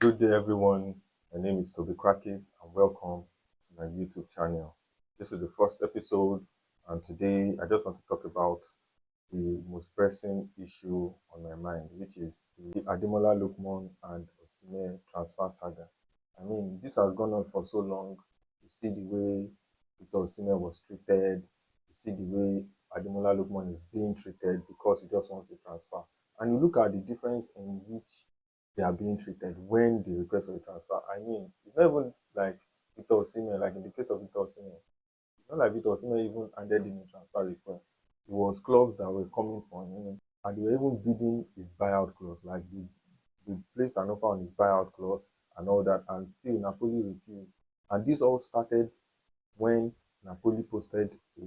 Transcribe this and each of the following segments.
Good day, everyone. My name is Toby Crackett, and welcome to my YouTube channel. This is the first episode, and today I just want to talk about the most pressing issue on my mind, which is the Ademola Lookman and Osimhen transfer saga. I mean, this has gone on for so long. You see the way Victor Osimhen was treated. You see the way Ademola Lookman is being treated because he just wants to transfer. And you look at the difference in which they are being treated when they request for a transfer. I mean, it's not even like Victor Osimhen, like in the case of Victor Osimhen, it's not like Victor Osimhen even handed in a transfer request. It was clubs that were coming for him, and they were even bidding his buyout clause. Like they placed an offer on his buyout clause and all that, and still Napoli refused. And this all started when Napoli posted a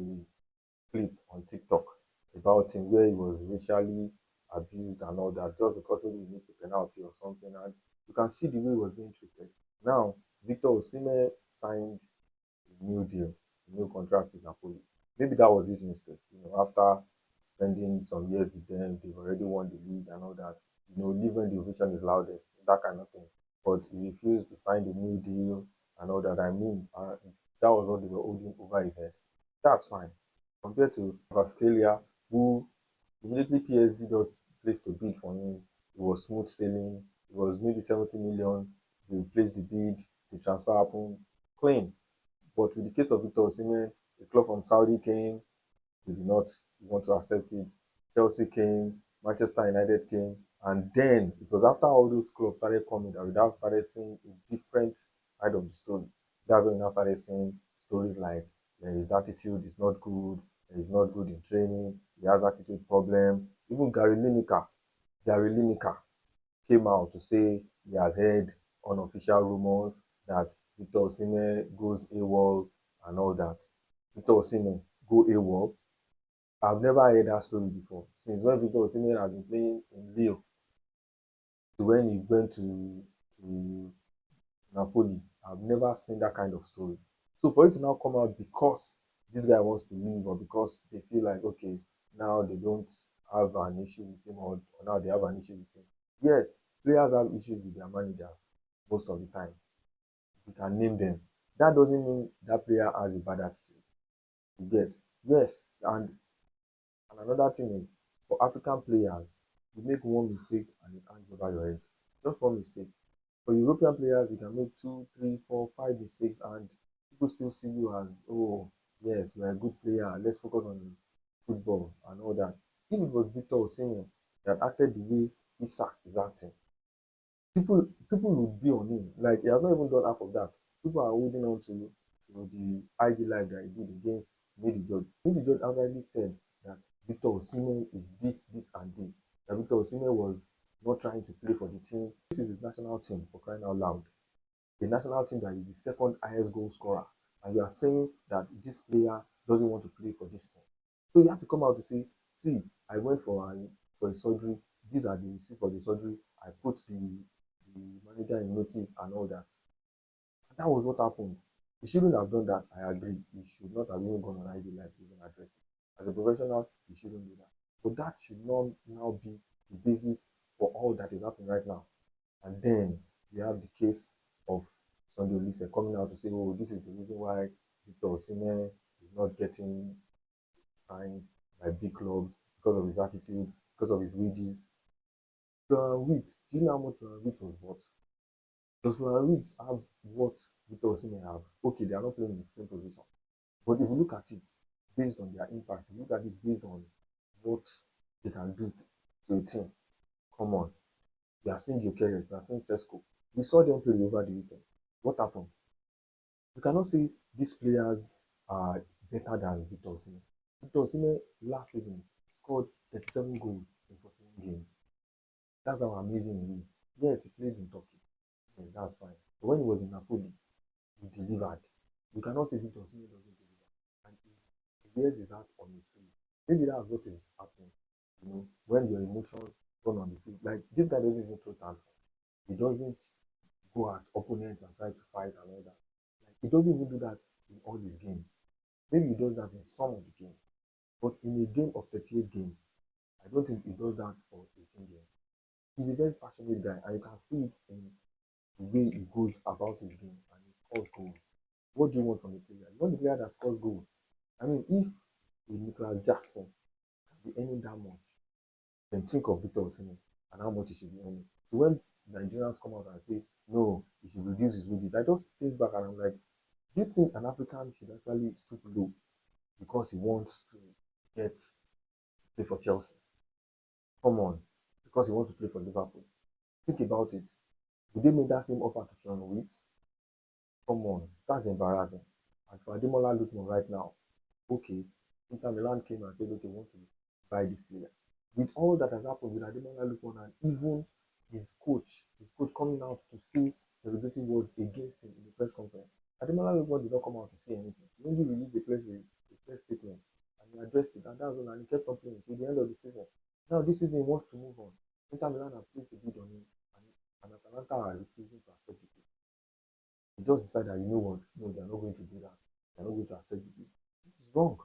clip on TikTok about him where he was racially abused and all that just because maybe he missed a penalty or something. And you can see the way he was being treated. Now, Victor Osimhen signed a new deal, a new contract with Napoli. Maybe that was his mistake. After spending some years with them, they've already won the league and all that. Leave when the ovation is loudest, that kind of thing. But he refused to sign the new deal and all that. I mean, that was what they were holding over his head. That's fine. Compared to Vascalia, who immediately PSG just placed a bid for him. It was smooth sailing. It was maybe 70 million. They placed the bid. The transfer happened clean. But with the case of Victor Osimhen, a club from Saudi came. They did not want to accept it. Chelsea came. Manchester United came. And then it was after all those clubs started coming that we now started seeing a different side of the story. That's when we now started seeing stories like his attitude is not good, he's not good in training, he has attitude problem. Even Gary Lineker came out to say he has heard unofficial rumors that Victor Osimhen goes AWOL and all that. Victor Osimhen go AWOL. I've never heard that story before. Since when Victor Osimhen has been playing in Lille to when he went to Napoli, I've never seen that kind of story. So for it to now come out because this guy wants to leave or because they feel like, okay, now they don't have an issue with him or now they have an issue with him. Yes, players have issues with their managers most of the time. You can name them. That doesn't mean that player has a bad attitude. You get? Yes, and another thing is for African players, you make one mistake and it hangs over your head. Just one mistake. For European players, you can make two, three, four, five mistakes, and people still see you as, oh, yes, you're a good player. Let's focus on his football and all that. If it was Victor Osimhen that acted the way Isak is acting, people would be on him. Like he has not even done half of that. People are holding on to the IG live that he did against Midi George. Midi George already said that Victor Osimhen is this, this, and this. That Victor Osimhen was not trying to play for the team. This is his national team for crying out loud. The national team that is the second highest goal scorer. And you are saying that this player doesn't want to play for this team. So you have to come out to say, see, I went for a surgery. These are the receipts for the surgery. I put the manager in notice and all that. And that was what happened. He shouldn't have done that. I agree. He should not have even gone on ID Live to even address it. As a professional, he shouldn't do that. But that should not now be the basis for all that is happening right now. And then you have the case of Sunday Olise coming out to say, oh, this is the reason why Victor Osimhen is not getting signed by big clubs because of his attitude, because of his wages. Florian Wirtz, do you know how much Florian Wirtz was worth? Does Florian Wirtz have what Victor Osimhen have? Okay, they are not playing in the same position. But if you look at it based on their impact, you look at it based on what they can do to a team. Come on. We are seeing Gyökeres, we are seeing Sesko. We saw them play over the weekend. What happened? You cannot say these players are better than Victor Osimhen. Victor Osimhen last season scored 37 goals in 14 games. That's how amazing he is. Yes, he played in Turkey. Yes, that's fine. But when he was in Napoli, he delivered. You cannot say Victor Osimhen doesn't deliver. And he wears his heart on his sleeve. Maybe that's what is happening. When your emotions run on the field. Like this guy doesn't even throw tantrum. He doesn't go at opponents and try to fight and all that. Like he doesn't even do that in all his games. Maybe he does that in some of the games. But in a game of 38 games, I don't think he does that for 18 games. He's a very passionate guy, and you can see it in the way he goes about his game and he scores goals. What do you want from a player? You want the player that scores goals. I mean, if a Nicholas Jackson can be earning that much, then think of Victor Osimhen and how much he should be earning. So when Nigerians come out and say, no, he should reduce his wages, I just think back and I'm like, do you think an African should actually stoop low because he wants to get play for Chelsea? Come on, because he wants to play for Liverpool. Think about it. Would they make that same offer to Sean Weeks? Come on, that's embarrassing. And for Ademola Lookman right now, okay, Inter Milan came and said, okay, we want to buy this player. With all that has happened with Ademola Lookman and even his coach coming out to say the regretting words against him in the press conference, Ademola Lookman did not come out to say anything. He only released the press statement and he addressed it, and that's all, and he kept on playing till the end of the season. Now this season he wants to move on. Inter Milan have placed a bid on him, and Atalanta are refusing to accept it. He just decided that, you know what, no, they are not going to do that. They are not going to accept the bid. It is wrong.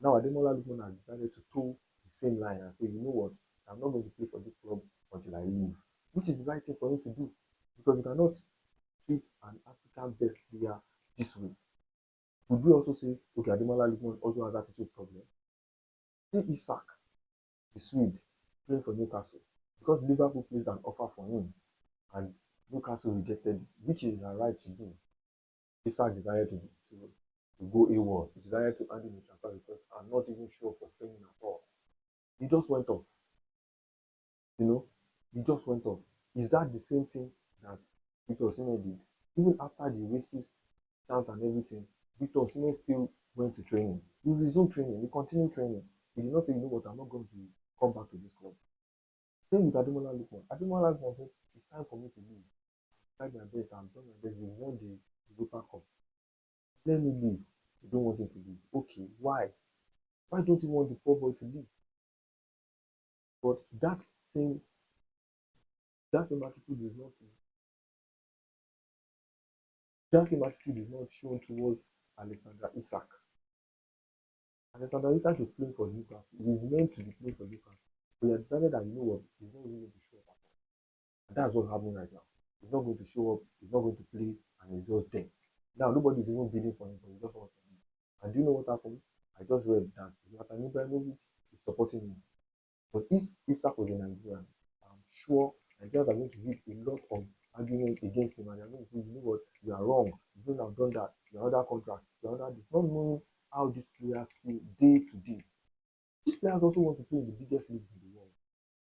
Now Ademola Lookman has decided to toe the same line and say, you know what, I'm not going to play for this club until I leave, which is the right thing for him to do, because you cannot treat an African best player this way. Would we also say, okay, Ademola Lookman also has attitude problem? See Isak, the Swede, playing for Newcastle, because Liverpool placed an offer for him and Newcastle rejected it, which is their right to do. Isak decided to go AWOL. He decided to hand in a transfer request and not even show up for training at all. He just went off. You know, he just went off. Is that the same thing that Victor Osimhen did? Even after the racist chant and everything, Victor Osimhen still went to training. He resumed training. He continued training. He did not say, you know what, I'm not going to come back to this club. Same with Ademola Lookman. Ademola Lookman said, it's time for me to leave. I've tried my best. I've done my best. We won the Europa Cup. Let me leave. You don't want him to leave. Okay, why? Why don't you want the poor boy to leave? But that same attitude is not shown towards Alexander Isak. Alexander Isak is playing for Newcastle. He is meant to be playing for Newcastle. But he has decided that, you know what, he's not really going to show up at all. And that's what's happening right now. He's not going to show up, he's not going to play, and he's just there. Now nobody is even bidding for him, but he just wants to leave. And do you know what happened? I just read that Zlatan Ibrahimovic is supporting him. But if Isak was a Nigerian, I'm sure Nigerians are going to hit a lot of argument against him, and they're going to say, you know what, you are wrong. You shouldn't have done that. You're under contract. You're under this. Not knowing how these players feel day to day. These players also want to play in the biggest leagues in the world.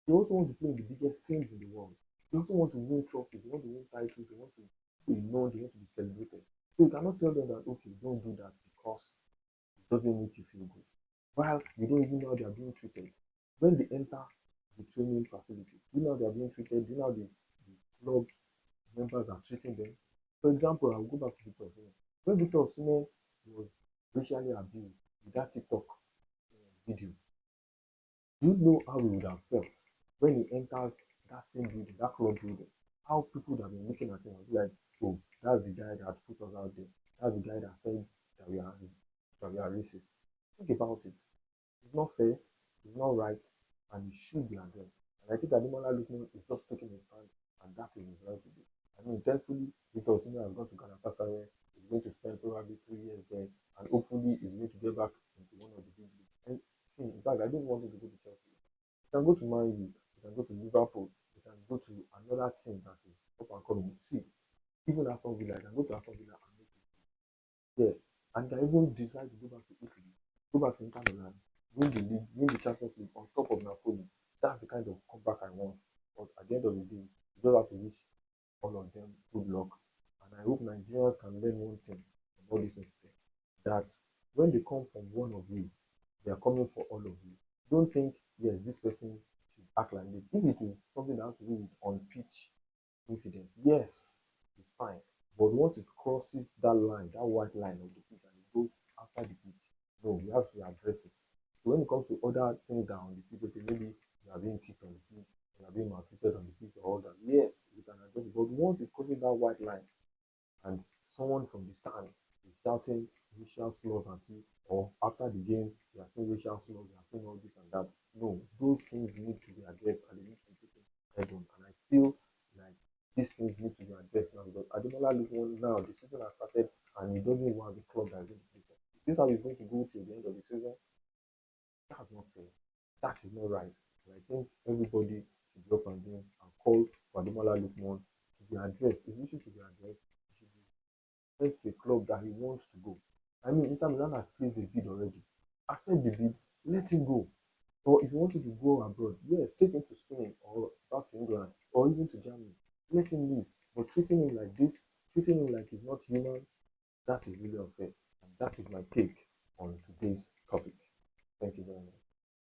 They also want to play in the biggest teams in the world. They also want to win trophies. They want to win titles. They want to be known. They want to be celebrated. So you cannot tell them that, okay, don't do that because it doesn't make you feel good. While you don't even know how they are being treated. When they enter the training facilities, do you know how they are being treated? Do you know how the club members are treating them? For example, I'll go back to Victor Osimhen. When Victor Osimhen was racially abused with that TikTok video, do you know how he would have felt when he enters that same building, that club building? How people would have been looking at him and be like, oh, that's the guy that put us out there. That's the guy that said that we are racist. Think about it. It's not fair, it's not right, and it should be addressed. And I think Ademola Lookman is just taking a stand, and that is his right to do. I mean, thankfully, Victor Osimhen has gone to Galatasaray. He's going to spend probably 3 years there, and hopefully, he's going to get back into one of the big leagues. And see, in fact, I don't want him to go to Chelsea. He can go to Man U, he can go to Liverpool, he can go to another team that is up and coming. See, even Aston Villa, he can go to Aston Villa and make it. Yes, and can even decide to go back to Italy, go back to Inter Milan, win the league, win the Champions League on top of Napoli. That's the kind of comeback I want. But at the end of the day, you just have to wish all of them good luck. And I hope Nigerians can learn one thing from all this incident, that when they come from one of you, they are coming for all of you. Don't think, yes, this person should act like this. If it is something that has to do with on pitch incident, yes, it's fine. But once it crosses that line, that white line of the pitch, and it goes outside the pitch, no, we have to address it. So when it comes to other things that are on the pitch, okay, maybe you are being kicked on the pitch, you are being maltreated on the pitch, or all that, yes, we can address it. But once it crosses that white line, and someone from the stands is shouting racial slurs at you, or after the game, you are saying racial slurs, you are saying all this and that, no, those things need to be addressed and they need to be taken head on. And I feel like these things need to be addressed now because Ademola Lookman now the season has started and he doesn't even have a club that is going to play for. This is how he's going to go till the end of the season. That's not fair. That is not right. And I think everybody should be up and doing and call for Ademola Lookman to be addressed. His issue to be addressed. He should be sent to a club that he wants to go. I mean, Inter Milan has placed the bid already. Accept the bid, let him go. Or if you wanted to go abroad, yes, take him to Spain or back to England or even to Germany. Let him leave. But treating him like this, treating him like he's not human, that is really unfair. And that is my take on today's topic. Thank you very much.